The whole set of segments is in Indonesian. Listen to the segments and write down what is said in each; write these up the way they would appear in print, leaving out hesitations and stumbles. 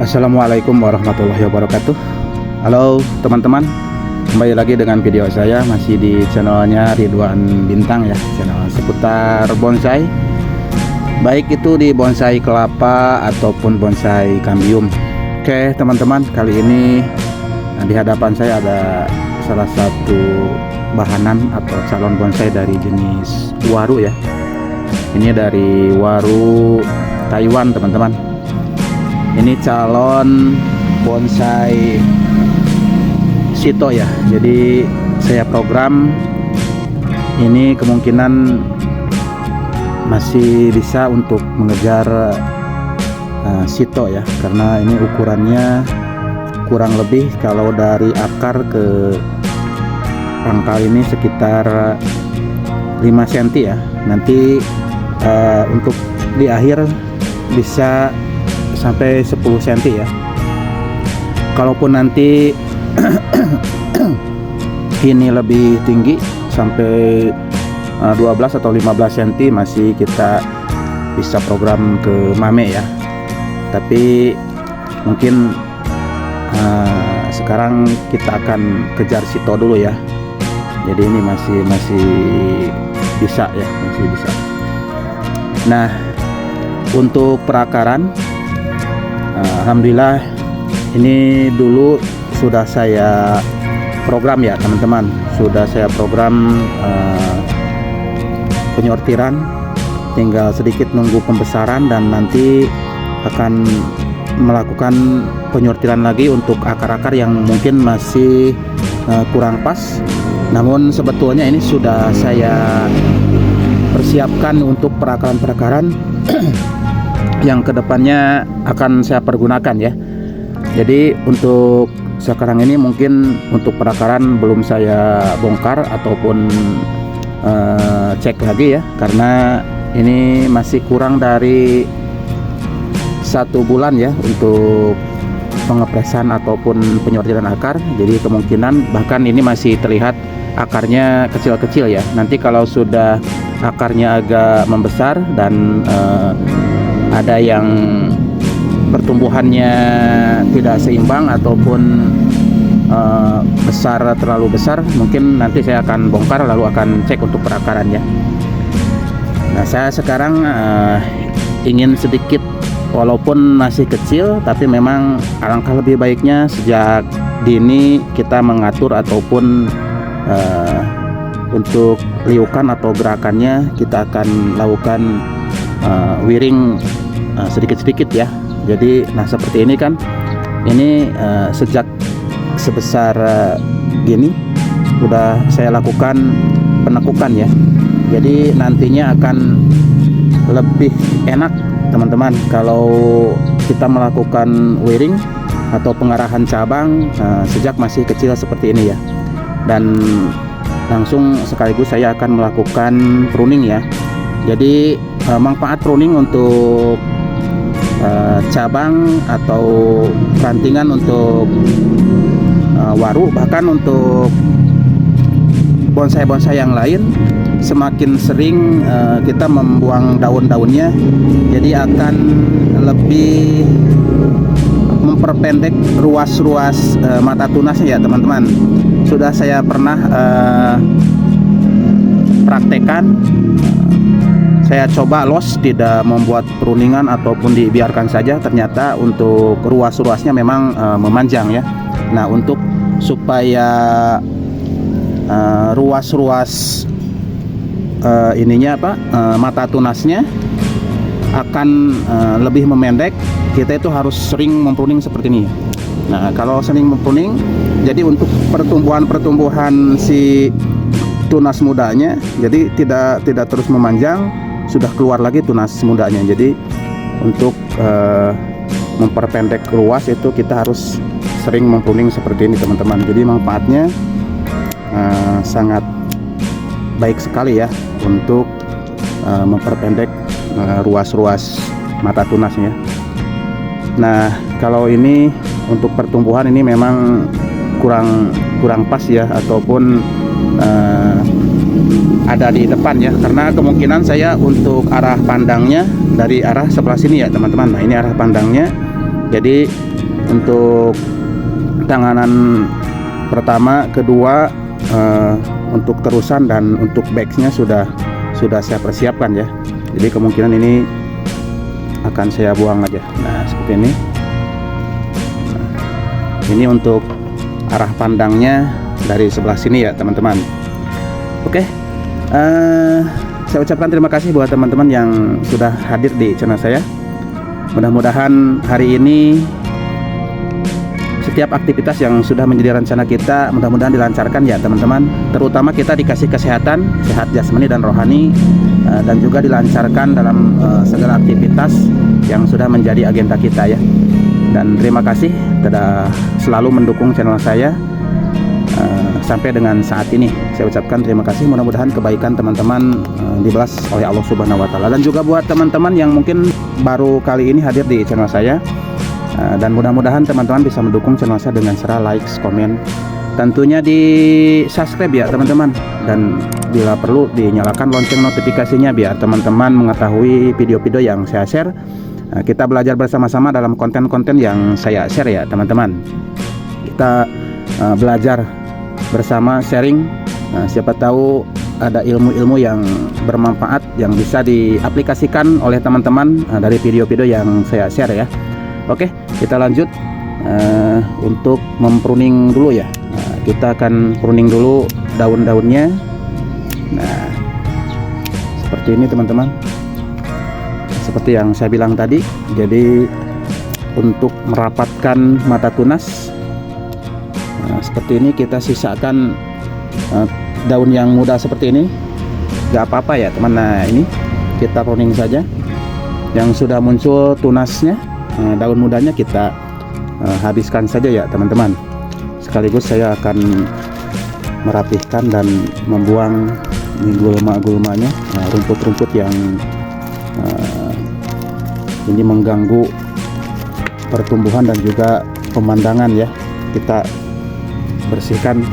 Assalamualaikum warahmatullahi wabarakatuh. Halo teman-teman, kembali lagi dengan video saya masih di channelnya Ridwan Bintang ya, channel seputar bonsai, baik itu di bonsai kelapa ataupun bonsai kambium. Oke teman-teman, kali ini di hadapan saya ada salah satu bahanan atau calon bonsai dari jenis waru ya. Ini dari waru Taiwan teman-teman. Ini calon bonsai Shito ya. Jadi saya program ini kemungkinan masih bisa untuk mengejar Shito ya, karena ini ukurannya kurang lebih kalau dari akar ke pangkal ini sekitar 5 cm ya. Nanti untuk di akhir bisa sampai 10 cm ya. Kalaupun nanti ini lebih tinggi sampai 12 atau 15 cm masih kita bisa program ke mame ya. Tapi mungkin sekarang kita akan kejar Shito dulu ya. Jadi ini masih bisa ya, masih bisa. Nah, untuk perakaran alhamdulillah ini dulu sudah saya program ya teman-teman, sudah saya program penyortiran, tinggal sedikit nunggu pembesaran dan nanti akan melakukan penyortiran lagi untuk akar-akar yang mungkin masih kurang pas. Namun sebetulnya ini sudah saya persiapkan untuk perakaran-perakaran yang kedepannya akan saya pergunakan ya. Jadi untuk sekarang ini mungkin untuk perakaran belum saya bongkar ataupun cek lagi ya, karena ini masih kurang dari 1 bulan ya untuk pengepresan ataupun penyortiran akar. Jadi kemungkinan bahkan ini masih terlihat akarnya kecil-kecil ya. Nanti kalau sudah akarnya agak membesar dan ada yang pertumbuhannya tidak seimbang ataupun terlalu besar, mungkin nanti saya akan bongkar lalu akan cek untuk perakarannya. Nah, saya sekarang ingin sedikit, walaupun masih kecil, tapi memang alangkah lebih baiknya sejak dini kita mengatur ataupun untuk liukan atau gerakannya kita akan lakukan wiring sedikit-sedikit ya. Jadi nah seperti ini kan, ini sejak sebesar gini sudah saya lakukan penekukan ya. Jadi nantinya akan lebih enak teman-teman kalau kita melakukan wiring atau pengarahan cabang sejak masih kecil seperti ini ya. Dan langsung sekaligus saya akan melakukan pruning ya. Jadi manfaat pruning untuk cabang atau rantingan untuk waru, bahkan untuk bonsai-bonsai yang lain, semakin sering kita membuang daun-daunnya, jadi akan lebih memperpendek ruas-ruas mata tunasnya ya teman-teman. Sudah saya pernah praktekkan. Saya coba los, tidak membuat pruningan ataupun dibiarkan saja, ternyata untuk ruas-ruasnya memang memanjang ya. Nah, untuk supaya ruas-ruas mata tunasnya akan lebih memendek, kita itu harus sering mempruning seperti ini. Nah, kalau sering mempruning, jadi untuk pertumbuhan si tunas mudanya, jadi tidak terus memanjang, sudah keluar lagi tunas mudanya. Jadi untuk memperpendek ruas itu kita harus sering mempruning seperti ini teman-teman. Jadi manfaatnya sangat baik sekali ya untuk memperpendek ruas-ruas mata tunasnya. Nah, kalau ini untuk pertumbuhan ini memang kurang pas ya, ataupun ada di depan ya, karena kemungkinan saya untuk arah pandangnya dari arah sebelah sini ya teman-teman. Nah, ini arah pandangnya, jadi untuk tanganan pertama, kedua, untuk terusan dan untuk backsnya sudah saya persiapkan ya. Jadi kemungkinan ini akan saya buang aja. Nah seperti ini. Ini untuk arah pandangnya dari sebelah sini ya teman-teman. Oke, saya ucapkan terima kasih buat teman-teman yang sudah hadir di channel saya. Mudah-mudahan hari ini setiap aktivitas yang sudah menjadi rencana kita mudah-mudahan dilancarkan ya teman-teman. Terutama kita dikasih kesehatan, sehat jasmani dan rohani, dan juga dilancarkan dalam segala aktivitas yang sudah menjadi agenda kita ya. Dan terima kasih sudah selalu mendukung channel saya sampai dengan saat ini. Saya ucapkan terima kasih. Mudah-mudahan kebaikan teman-teman dibalas oleh Allah Subhanahu wa taala. Dan juga buat teman-teman yang mungkin baru kali ini hadir di channel saya, dan mudah-mudahan teman-teman bisa mendukung channel saya dengan cara like, komen, tentunya di subscribe ya teman-teman, dan bila perlu dinyalakan lonceng notifikasinya biar teman-teman mengetahui video-video yang saya share. Kita belajar bersama-sama dalam konten-konten yang saya share ya teman-teman. Kita belajar bersama, sharing, siapa tahu ada ilmu-ilmu yang bermanfaat yang bisa diaplikasikan oleh teman-teman dari video-video yang saya share ya. Oke, kita lanjut untuk mempruning dulu ya. Kita akan pruning dulu daun-daunnya. Nah seperti ini teman-teman. Seperti yang saya bilang tadi, jadi untuk merapatkan mata tunas, seperti ini kita sisakan daun yang muda seperti ini, gak apa-apa ya teman. Nah ini kita pruning saja. Yang sudah muncul tunasnya, daun mudanya kita habiskan saja ya teman-teman. Sekaligus saya akan merapihkan dan membuang gulma-gulmanya, rumput-rumput yang ini mengganggu pertumbuhan dan juga pemandangan ya. Kita bersihkan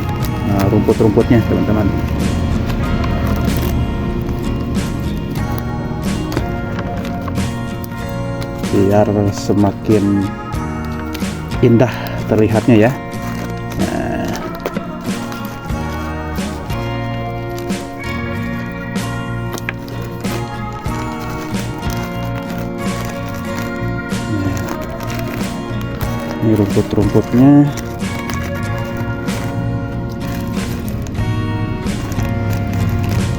rumput-rumputnya teman-teman. Biar semakin indah terlihatnya ya. Ini rumput-rumputnya.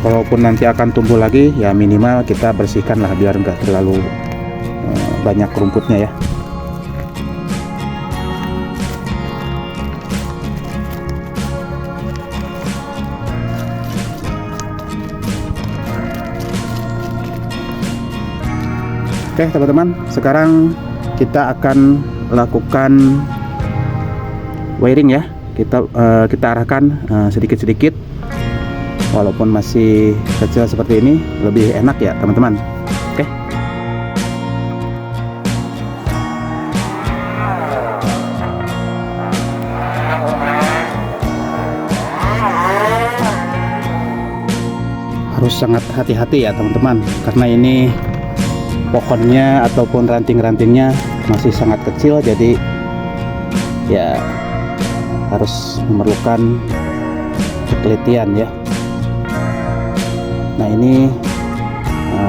Kalaupun nanti akan tumbuh lagi ya minimal kita bersihkan lah biar enggak terlalu banyak rumputnya ya. Oke teman-teman, sekarang kita akan lakukan wiring ya. Kita arahkan sedikit-sedikit, walaupun masih kecil seperti ini lebih enak ya teman-teman. Oke. Harus sangat hati-hati ya teman-teman, karena ini pohonnya ataupun ranting-rantingnya masih sangat kecil, jadi ya harus memerlukan ketelitian ya. Nah ini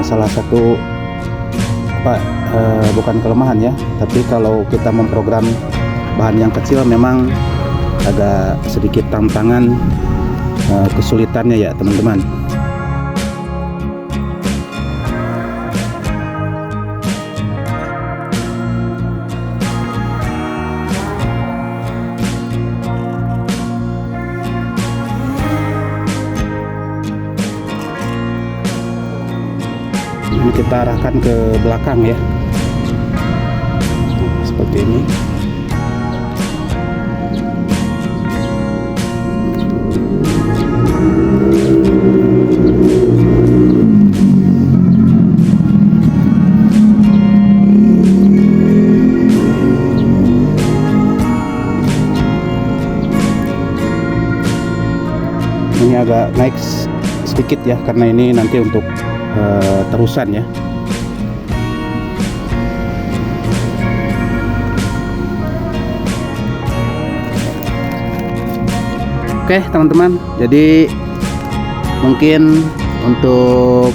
salah satu bukan kelemahan ya, tapi kalau kita memprogram bahan yang kecil memang agak sedikit tantangan, kesulitannya ya teman-teman. Ini kita arahkan ke belakang ya, seperti ini. Ini agak naik sedikit ya, karena ini nanti untuk terusan ya. Oke teman-teman, jadi mungkin untuk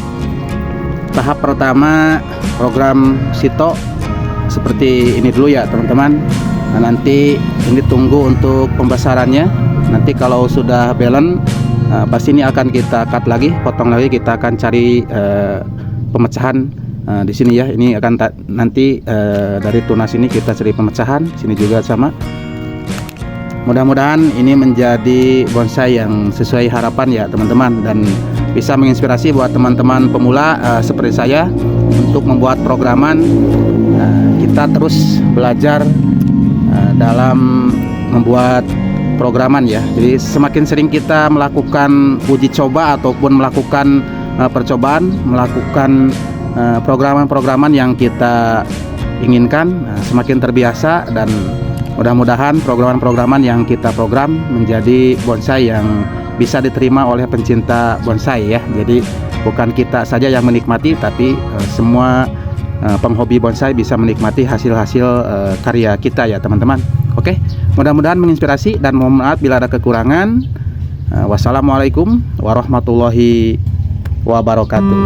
tahap pertama program Sito seperti ini dulu ya teman-teman. Nah, nanti ini tunggu untuk pembesarannya. Nanti kalau sudah balance, pasti ini akan kita cut lagi, potong lagi. Kita akan cari pemecahan di sini ya. Ini akan nanti dari tunas ini kita cari pemecahan. Sini juga sama. Mudah-mudahan ini menjadi bonsai yang sesuai harapan ya teman-teman, dan bisa menginspirasi buat teman-teman pemula seperti saya untuk membuat programan. Kita terus belajar dalam membuat programan ya. Jadi semakin sering kita melakukan uji coba ataupun melakukan percobaan, melakukan programan-programan yang kita inginkan, semakin terbiasa, dan mudah-mudahan programan-programan yang kita program menjadi bonsai yang bisa diterima oleh pencinta bonsai ya. Jadi bukan kita saja yang menikmati, tapi semua penghobi bonsai bisa menikmati hasil-hasil karya kita ya teman-teman. Oke, mudah-mudahan menginspirasi, dan mohon maaf bila ada kekurangan. Wassalamualaikum warahmatullahi wabarakatuh.